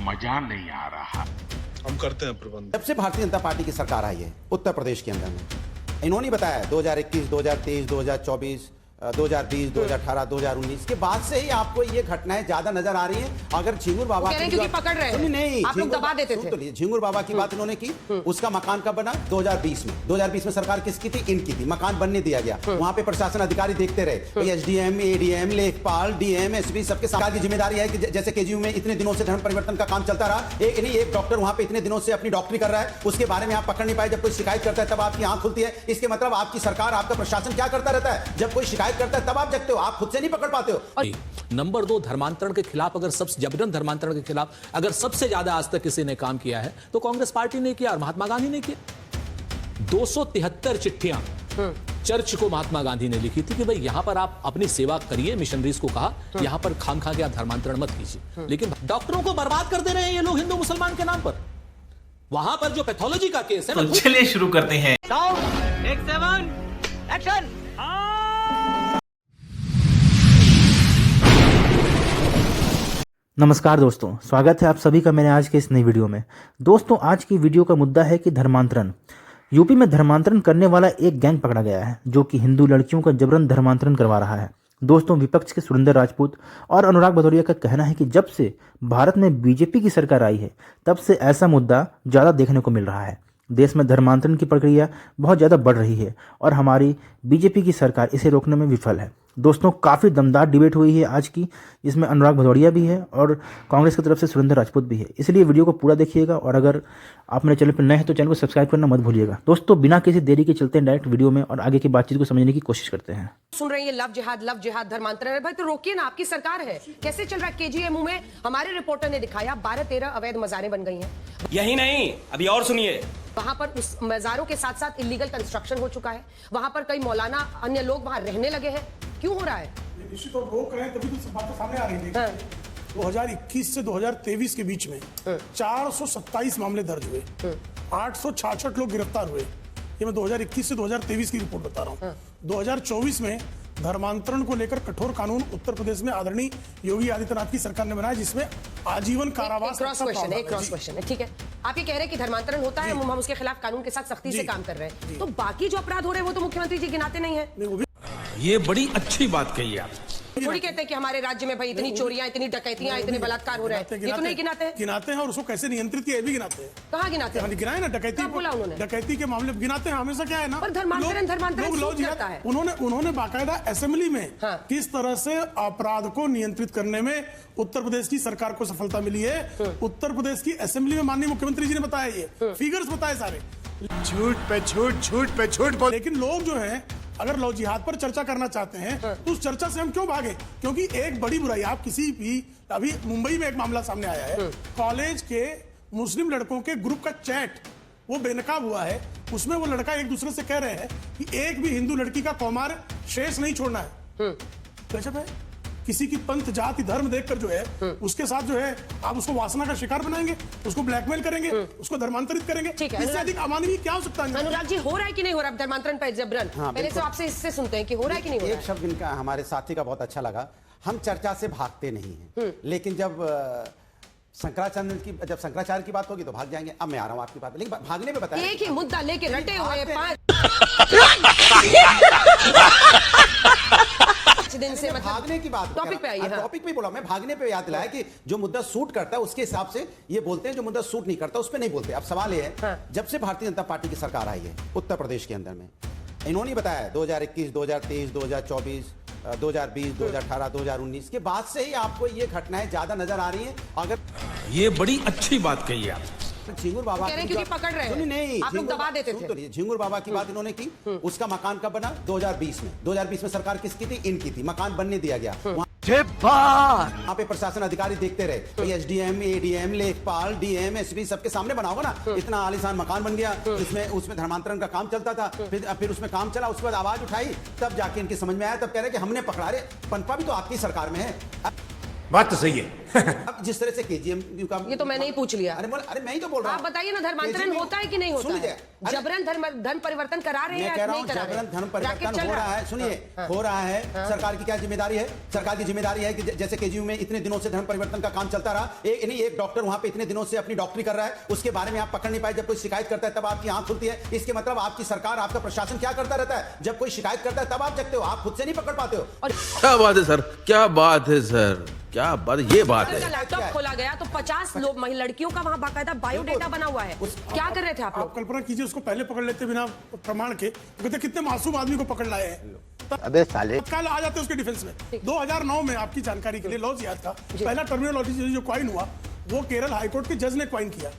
मजा नहीं आ रहा। हम करते हैं प्रबंध। जब से भारतीय जनता पार्टी की सरकार आई है उत्तर प्रदेश के अंदर में, इन्होंने बताया 2021, 2023, 2024, 2020, 2018, 2019 के बाद से ही आपको ये घटनाएं ज्यादा नजर आ रही हैं। अगर झिंगुर बाबा क्योंकि पकड़ रहे हैं, नहीं, आप लोग दबा देते थे। झिंगुर बाबा की बात इन्होंने की, उसका मकान कब बना? 2020 में। 2020 में सरकार किसकी थी? इनकी थी। मकान बनने दिया गया, वहां पे प्रशासन अधिकारी देखते रहे, एसडीएम, एडीएम, लेखपाल, डीएम, एसपी, सबके सरकार की जिम्मेदारी है कि जैसे केजीयू में इतने दिनों से धर्म परिवर्तन का काम चलता रहा, एक डॉक्टर वहां पे इतने दिनों से अपनी डॉक्टरी कर रहा है, उसके बारे में आप पकड़ नहीं पाए। जब कोई शिकायत करता है तब आपकी आंख खुलती है। इसके मतलब आपकी सरकार, आपका प्रशासन क्या करता रहता है? जब कोई शिकायत करता है तब आप जगते हो, आप खुद से नहीं पकड़ पाते हो। नंबर 2, धर्मांतरण के खिलाफ अगर सबसे जबरन धर्मांतरण के खिलाफ अगर सबसे ज्यादा आज तक किसी ने काम किया है तो कांग्रेस पार्टी ने किया और महात्मा गांधी ने किया। 273 चिट्ठियां चर्च को महात्मा गांधी ने लिखी थी कि भाई यहां पर आप अपनी सेवा करिए, मिशनरीज को कहा यहां पर खाम खा के आप धर्मांतरण मत कीजिए। लेकिन डॉक्टरों को बर्बाद कर दे रहे हैं ये लोग हिंदू मुसलमान के नाम पर। वहां पर जो पैथोलॉजी का केस है तो चलिए शुरू करते हैं। एक्शन। नमस्कार दोस्तों, स्वागत है आप सभी का मेरे आज के इस नई वीडियो में। दोस्तों, आज की वीडियो का मुद्दा है कि धर्मांतरण। यूपी में धर्मांतरण करने वाला एक गैंग पकड़ा गया है जो कि हिंदू लड़कियों का जबरन धर्मांतरण करवा रहा है। दोस्तों, विपक्ष के सुरेंद्र राजपूत और अनुराग भदौरिया का कहना है कि जब से भारत में बीजेपी की सरकार आई है तब से ऐसा मुद्दा ज़्यादा देखने को मिल रहा है। देश में धर्मांतरण की प्रक्रिया बहुत ज़्यादा बढ़ रही है और हमारी बीजेपी की सरकार इसे रोकने में विफल है। दोस्तों, काफ़ी दमदार डिबेट हुई है आज की, जिसमें अनुराग भदौरिया भी है और कांग्रेस की तरफ से सुरेंद्र राजपूत भी है। इसलिए वीडियो को पूरा देखिएगा और अगर आप मेरे चैनल पर नए हैं तो चैनल को सब्सक्राइब करना मत भूलिएगा। दोस्तों, बिना किसी देरी के चलते हैं डायरेक्ट वीडियो में और आगे की बातचीत को समझने की कोशिश करते हैं। सुन रहे हैं लव जिहाद धर्मांतरण। भाई तो रोकिए ना, आपकी सरकार है। कैसे चल रहा है केजीएमयू में? हमारे रिपोर्टर ने दिखाया 12-13 अवैध मजारें बन गई हैं। यही नहीं, अभी और सुनिए। वहां पर उस मजारों के साथ साथ इलीगल कंस्ट्रक्शन हो चुका है। वहां पर कई मौलाना, अन्य लोग वहां रहने लगे हैं। क्यों हो रहा है? निश्चित और रोक रहे हैं तभी तो बातें सामने आ रही थी। 2021 से 2023 के बीच में 427 मामले दर्ज हुए, 866 लोग गिरफ्तार हुए। ये मैं 2021 से 2023 की रिपोर्ट बता रहा हूँ। 2024 में धर्मांतरण को लेकर कठोर कानून उत्तर प्रदेश में आदरणीय योगी आदित्यनाथ की सरकार ने बनाया, जिसमें आजीवन कारावास। क्रॉस क्वेश्चन है, ठीक है। आप ये कह रहे हैं कि धर्मांतरण होता है, हम उसके खिलाफ कानून के साथ सख्ती से काम कर रहे हैं, तो बाकी जो अपराध हो रहे हैं वो तो मुख्यमंत्री जी गिनाते नहीं है। ये बड़ी अच्छी बात कही आप। थोड़ी कहते हैं कि हमारे राज्य में भाई इतनी चोरियां, इतनी डकैतियां, इतने बलात्कार हो रहे हैं, ये तो नहीं गिनाते हैं। गिनाते हैं और उसको कैसे नियंत्रित किया भी गिनाते हैं। कहाँ गिनाते हैं? गिनाए ना, डकैती बोला उन्होंने। डकैती के मामले गिनाते हैं हमेशा। क्या है ना, पर धर्मांतरण सूट करता है। उन्होंने बाकायदा असेंबली में किस तरह से अपराध को नियंत्रित करने में उत्तर प्रदेश की सरकार को सफलता मिली है। उत्तर प्रदेश की असेंबली में माननीय मुख्यमंत्री जी ने बताया, ये फिगर्स बताए सारे, झूठ पे झूठ। लेकिन लोग जो है अगर लव जिहाद पर चर्चा करना चाहते हैं तो उस चर्चा से हम क्यों भागे? क्योंकि एक बड़ी बुराई, आप किसी भी, अभी मुंबई में एक मामला सामने आया है, कॉलेज के मुस्लिम लड़कों के ग्रुप का चैट वो बेनकाब हुआ है। उसमें वो लड़का एक दूसरे से कह रहे हैं कि एक भी हिंदू लड़की का कौमार शेष नहीं छोड़ना है। गजब है। किसी की पंथ, जाति, धर्म देखकर जो है उसके साथ जो है आप उसको वासना का शिकार बनाएंगे, उसको ब्लैकमेल करेंगे, उसको धर्मांतरित करेंगे। इससे अधिक अमानवीय क्या हो सकता है? अनुराग जी, हो रहा है कि नहीं हो रहा धर्मांतरण पे जबरन? पहले तो आपसे इससे सुनते हैं कि हो रहा है कि नहीं हो रहा है। एक शब्द इनका हमारे साथी का बहुत अच्छा लगा, हम चर्चा से भागते नहीं हैं, लेकिन जब शंकराचार्य की बात होगी तो भाग जाएंगे। अब मैं आ रहा हूँ आपकी बात, लेकिन भागने में बताया एक ही मुद्दा लेके रटे हुए 5 दिन से भागने की बात, टॉपिक पे आई है। टॉपिक पे बोला मैं, भागने पे याद दिलाया कि जो मुद्दा सूट करता है उसके हिसाब से ये बोलते हैं, जो मुद्दा सूट नहीं करता उस पे नहीं बोलते। अब सवाल ये है, जब से भारतीय जनता पार्टी की सरकार आई है उत्तर प्रदेश के अंदर में, इन्होंने बताया 2021, 2023, 2024, 2020, 2018, 2019 के बाद से ही आपको ये घटनाएं ज्यादा नजर आ रही हैं। अगर ये बड़ी अच्छी बात कही आप। झिंगुर बाबा क्योंकि पकड़ रहे हैं, नहीं, आप लोग दबा देते थे। झिंगुर बाबा की बात इन्होंने की, उसका मकान कब बना? 2020 में। 2020 में सरकार किसकी थी? इनकी थी। मकान बनने दिया गया, वहाँ पे प्रशासन अधिकारी देखते रहे, एसडीएम, एडीएम, लेखपाल, डीएम, एसपी, सबके सामने बना होगा ना। इतना आलीशान मकान बन गया, उसमें धर्मांतरण का काम चलता था। फिर उसमें काम चला, उसके बाद आवाज उठाई, तब जाके इनकी समझ में आया, तब कह रहे कि हमने पकड़ा। रहे पनपा भी तो आपकी सरकार में है। बात तो सही है अब जिस तरह से केजीएम का ये तो मैंने ही पूछ लिया। अरे मैं ही तो बोल रहा आप हूं। बताइए ना, धर्मांतरण होता है कि नहीं होता सुनिए, है? जबरन धन परिवर्तन करा रहे हैं मैं या कह रहा नहीं हूं करा रहे? जबरन धर्म रैकेट परिवर्तन चल हो रहा रहा है। सुनिए, हो रहा है। सरकार की क्या जिम्मेदारी है? सरकार की जिम्मेदारी है कि जैसे केजीयू में इतने दिनों से धर्म परिवर्तन का काम चलता रहा, एक डॉक्टर वहां पे इतने दिनों से अपनी डॉक्टरी कर रहा है, उसके बारे में आप पकड़ नहीं पाए। जब कोई शिकायत करता है तब आपकी आंख खुलती है। इसके मतलब आपकी सरकार, आपका प्रशासन क्या करता रहता है? जब कोई शिकायत करता है तब आप जगते हो, आप खुद से नहीं पकड़ पाते हो। क्या बात है सर, क्या बात है सर, क्या बात, ये बात है। लैपटॉप खोला गया तो 50 लड़कियों का वहां बाकायदा बायोडेटा बना हुआ है। क्या कर रहे थे आप लोग? आप कल्पना कीजिए, उसको पहले पकड़ लेते बिना प्रमाण के, कहते कितने मासूम आदमी को पकड़ लाए हैं। अबे साले, कल आ जाते उसके डिफेंस में। 2009 में, आपकी जानकारी के लिए, लॉ जिहाद का पहला टर्मिनोलॉजी जो क्वाइन हुआ वो केरल हाईकोर्ट के जज ने क्वाइन किया।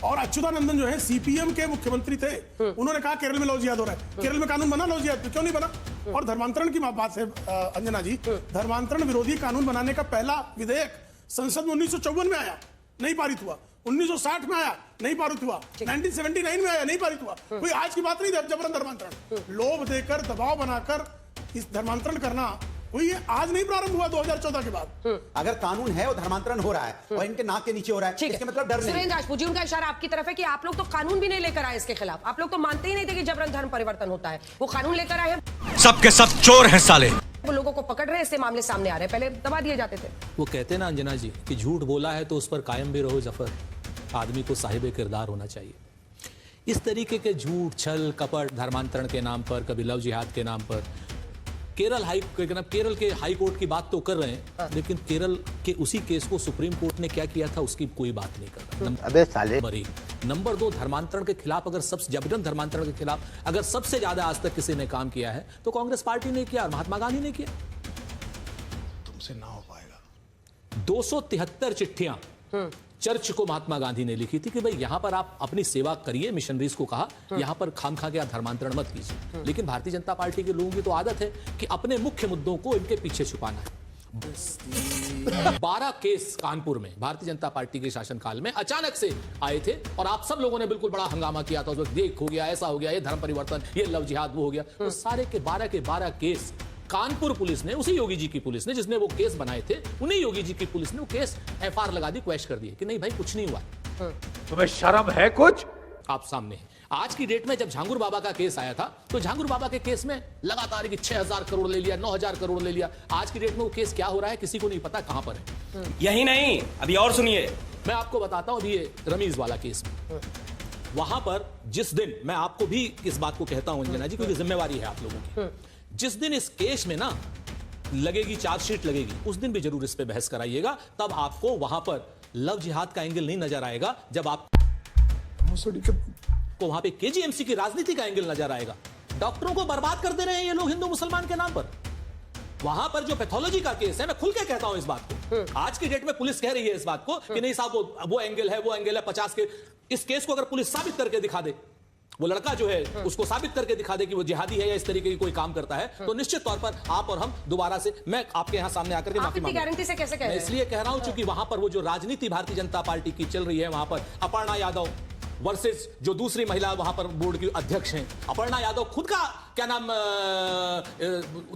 और अच्युतानंदन जो है सीपीएम के मुख्यमंत्री थे, उन्होंने कहा केरल में लॉ जिहाद हो रहा है। केरल में कानून बना लॉ जिहाद पे, क्यों नहीं बना? और धर्मांतरण की बात है अंजना जी, धर्मांतरण विरोधी कानून बनाने का पहला विधेयक संसद में 1954 में आया, नहीं पारित हुआ। 1960 में आया, नहीं पारित हुआ। 1979 में आया, नहीं पारित हुआ। कोई आज की बात नहीं है जबरन धर्मांतरण। लोभ देकर, दबाव बनाकर इस धर्मांतरण करना कोई आज नहीं प्रारंभ हुआ 2014 के बाद। अगर कानून है और धर्मांतरण हो रहा है और इनके नाक के नीचे हो रहा है, इसके मतलब डर नहीं। सुरेंद्र राजपूत जी, उनका इशारा आपकी तरफ है कि आप लोग तो कानून भी नहीं लेकर आए इसके खिलाफ। आप लोग तो मानते ही नहीं थे कि जबरन धर्म परिवर्तन होता है। वो कानून लेकर आए हैं, सबके सब चोर हैं साले। वो लोगों को पकड़ रहे हैं, इससे मामले सामने आ रहे हैं। पहले दबा दिए जाते थे। वो कहते हैं ना अंजना जी कि झूठ बोला है तो उस पर कायम भी रहो जफर। आदमी को साहिब किरदार होना चाहिए। इस तरीके के झूठ, छल, कपट, धर्मांतरण के नाम पर, कभी लव जिहाद के नाम पर, केरल के हाई कोर्ट की बात तो कर रहे हैं, लेकिन केरल के उसी केस को सुप्रीम कोर्ट ने क्या किया था उसकी कोई बात नहीं कर रहा। अबे साले। नंबर 2, धर्मांतरण के खिलाफ अगर जबरन धर्मांतरण के खिलाफ अगर सबसे ज्यादा आज तक किसी ने काम किया है तो कांग्रेस पार्टी ने किया और महात्मा गांधी ने किया। तुमसे ना हो पाएगा। 273 चिट्ठियां चर्च को महात्मा गांधी ने लिखी थी कि भाई यहां पर आप अपनी सेवा करिए। मिशनरीज को कहा यहां पर खामखा के आप धर्मांतरण मत कीजिए। लेकिन भारतीय जनता पार्टी के लोगों की तो आदत है कि अपने मुख्य मुद्दों को इनके पीछे छुपाना है। 12 केस कानपुर में भारतीय जनता पार्टी के शासनकाल में अचानक से आए थे और आप सब लोगों ने बिल्कुल बड़ा हंगामा किया था। उस वक्त देख हो गया, ऐसा हो गया, ये धर्म परिवर्तन, ये लव जिहाद, वो हो गया। तो सारे के 12 केस कानपुर पुलिस ने, उसी योगी जी की पुलिस ने जिसने वो केस बनाए थे, उन्हीं योगी जी की पुलिस ने वो केस एफआईआर लगा दी, क्वेश कर दिए कि नहीं भाई कुछ नहीं हुआ। तुम्हें शर्म है कुछ? आप सामने है। आज की डेट में जब झांगुर बाबा का केस आया था तो झांगुर बाबा के केस में लगातार 6000 करोड़ ले लिया, 9000 करोड़ ले लिया। आज की डेट में वो केस क्या हो रहा है किसी को नहीं पता कहां पर है। यही नहीं, अभी और सुनिए। मैं आपको बताता हूं, अभी ये रमीज वाला केस में वहां पर जिस दिन, मैं आपको भी इस बात को कहता हूं अंजना जी क्योंकि जिम्मेवारी है आप लोगों की, जिस दिन इस केस में ना लगेगी, चार्जशीट लगेगी, उस दिन भी जरूर इस पे बहस कराइएगा। तब आपको वहां पर लव जिहाद का एंगल नहीं नजर आएगा, जब आप को वहां पे केजीएमसी की राजनीति का एंगल नजर आएगा। डॉक्टरों को बर्बाद कर दे रहे हैं ये लोग हिंदू मुसलमान के नाम पर। वहां पर जो पैथोलॉजी का केस है, मैं खुल के कहता हूं इस बात को, आज की डेट में पुलिस कह रही है इस बात को कि नहीं साहब वो एंगल है, वो एंगल है 50 के। इस केस को अगर पुलिस साबित करके दिखा दे, वो लड़का जो है उसको साबित करके दिखा दे कि वो जिहादी है या इस तरीके की कोई काम करता है, तो निश्चित तौर पर आप और हम दोबारा से, मैं आपके यहां सामने आकर के माफी मांगूंगा। गारंटी से कैसे कह रहे हैं? इसलिए कह रहा हूं क्योंकि वहां पर वो जो राजनीति भारतीय जनता पार्टी की चल रही है, वहां पर अपर्णा यादव वर्सेस जो दूसरी महिला वहां पर बोर्ड की अध्यक्ष हैं, अपर्णा यादव खुद का क्या नाम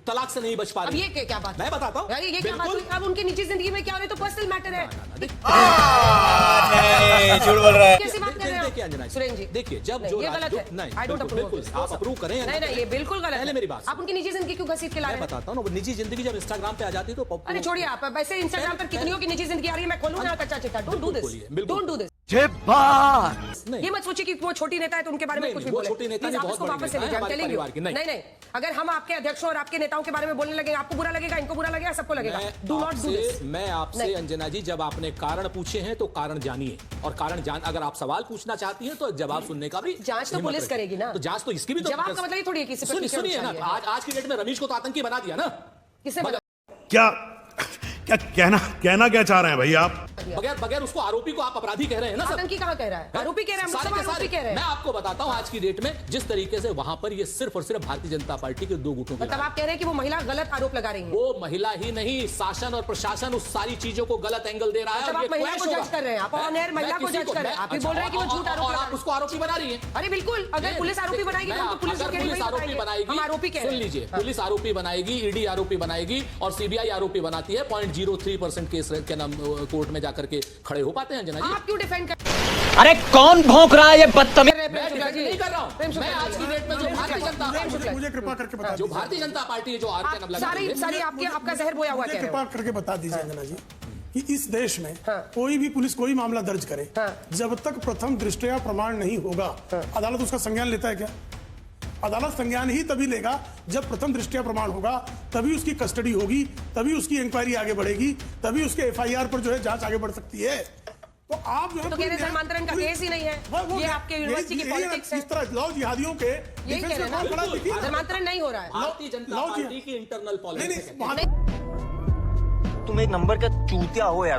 तलाक से नहीं बच पा रही। अब ये क्या बात? मैं बताता हूं, ये क्या बात हुई? अब उनकी निजी जिंदगी में क्या हो रहा है तो पर्सनल मैटर है। झूठ बोल रहा है। कैसी बात कर रहे हो? देखिए अंजना सुरेंद्र जी, देखिए जब नहीं, जो ये गलत है। नहीं, I don't approve of बिल्कुल this. आप अप्रूव करें या नहीं, ये बिल्कुल गलत है। पहले मेरी बात आप उनकी निजी जिंदगी क्यों घसीट के ला रहे मैं हैं? बताता हूं ना, वो निजी जिंदगी जब इंस्टाग्राम पे आ जाती है तो अरे छोड़िए आप, वैसे इंस्टाग्राम पर कितनियों की निजी जिंदगी आ रही है, मैं खोलूं ना कच्चा चिट्ठा। Don't do this, don't do this. नहीं। ये मत सोचिए कि वो छोटी नेता है तो उनके बारे में नहीं, कुछ भी वो बोले। छोटी नेता Please, नहीं, आप बहुत इसको बड़ी वापस से नेता ले है, जाएं, हमारे telling you। परिवार की। नहीं। नहीं, अगर हम आपके अध्यक्षों और आपके नेताओं के बारे में बोलने लगे, आपको बुरा लगेगा, इनको बुरा लगेगा, सबको लगेगा। Do not do this. मैं आपसे अंजना जी, जब आपने कारण पूछे हैं तो कारण जानिए, और कारण जान, अगर आप सवाल पूछना चाहती हैं तो जवाब सुनने का भी जांच तो हिम्मत पुलिस रखिए। करेगी ना। तो जांच तो इसकी भी तो जवाब का मतलब ये थोड़ी है कि किसी पर कीचड़ सुनिए ना, उछालिए। आज की डेट में रमीश को तो आतंकी बना दिया ना। किसने बोला? क्या क्या कहना क्या चाह रहे हैं भाई आप? बगैर बगैर उसको आरोपी को आप अपराधी कह रहे हैं ना सर? आतंकी कहाँ कह रहा है? आरोपी कह रहा है, सारे हम के सब आरोपी कह रहे मैं हैं। आपको बताता हूं आज की डेट में जिस तरीके से वहां पर ये सिर्फ और सिर्फ भारतीय जनता पार्टी के दो गुटों की मतलब आप कह रहे हैं कि वो महिला गलत आरोप लगा रही है। वो महिला ही नहीं, शासन और प्रशासन उस सारी चीजों को गलत एंगल दे रहा है। जब और आप ये महिला clash को होगा। जज कर रहे हैं, आप ऑन एयर महिला को जज कर रहे हैं, आप भी बोल रहे हैं कि वो झूठ आरोप और लगा आप उसको आरोपी बना रही है। अरे बिल्कुल, अगर पुलिस आरोपी बनाएगी तो हम तो पुलिस को अगर कह रही पुलिस वही आरोपी बताएंगे। बनाएगी, हम आरोपी कह रहे सुन हैं। लीजिए, पुलिस आरोपी बनाएगी, ईडी आरोपी बनाएगी और सीबीआई आरोपी बनाती है, 0.03% केस के नाम कोर्ट में जाकर के खड़े हो पाते हैं जना जी। आप क्यों डिफेंड कर अरे कौन भौंक रहा है ये बदतमीज? रहे हैं? मैं प्रेम शुक्ला जी नहीं कर रहा हूं। मैं आज की डेट में जो भारतीय जनता मुझे कृपा करके बता जो दीजिए, भारतीय जनता पार्टी है, जो आर के नाम लगा सारी सारी आपका जहर बोया हुआ मुझे कह रहे कृपा हो। करके बता दीजिए अंजना जी कि इस देश में हाँ। कोई भी पुलिस कोई मामला दर्ज करे, जब तक प्रथम दृष्टया प्रमाण नहीं होगा, अदालत उसका संज्ञान लेता है क्या? अदालत संज्ञान ही तभी लेगा जब प्रथम दृष्टया प्रमाण होगा, तभी उसकी कस्टडी होगी, तभी उसकी इंक्वायरी आगे बढ़ेगी, तभी उसके एफआईआर पर जो है जांच आगे बढ़ सकती है। तो आप जो है तो कह रहे हैं धर्मांतरण का केस ही नहीं है, ये आपके यूनिवर्सिटी की पॉलिटिक्स है। इस तरह लॉ जिहादियों के यही कह डिफेंस रहे में कौन खड़ा हैं दिखिए ना, ना। धर्मांतरण नहीं हो रहा है। भारतीय जनता पार्टी की इंटरनल नहीं पॉलिटिक्स नहीं, वहाँ- तुम एक नंबर का चूतिया हो यार।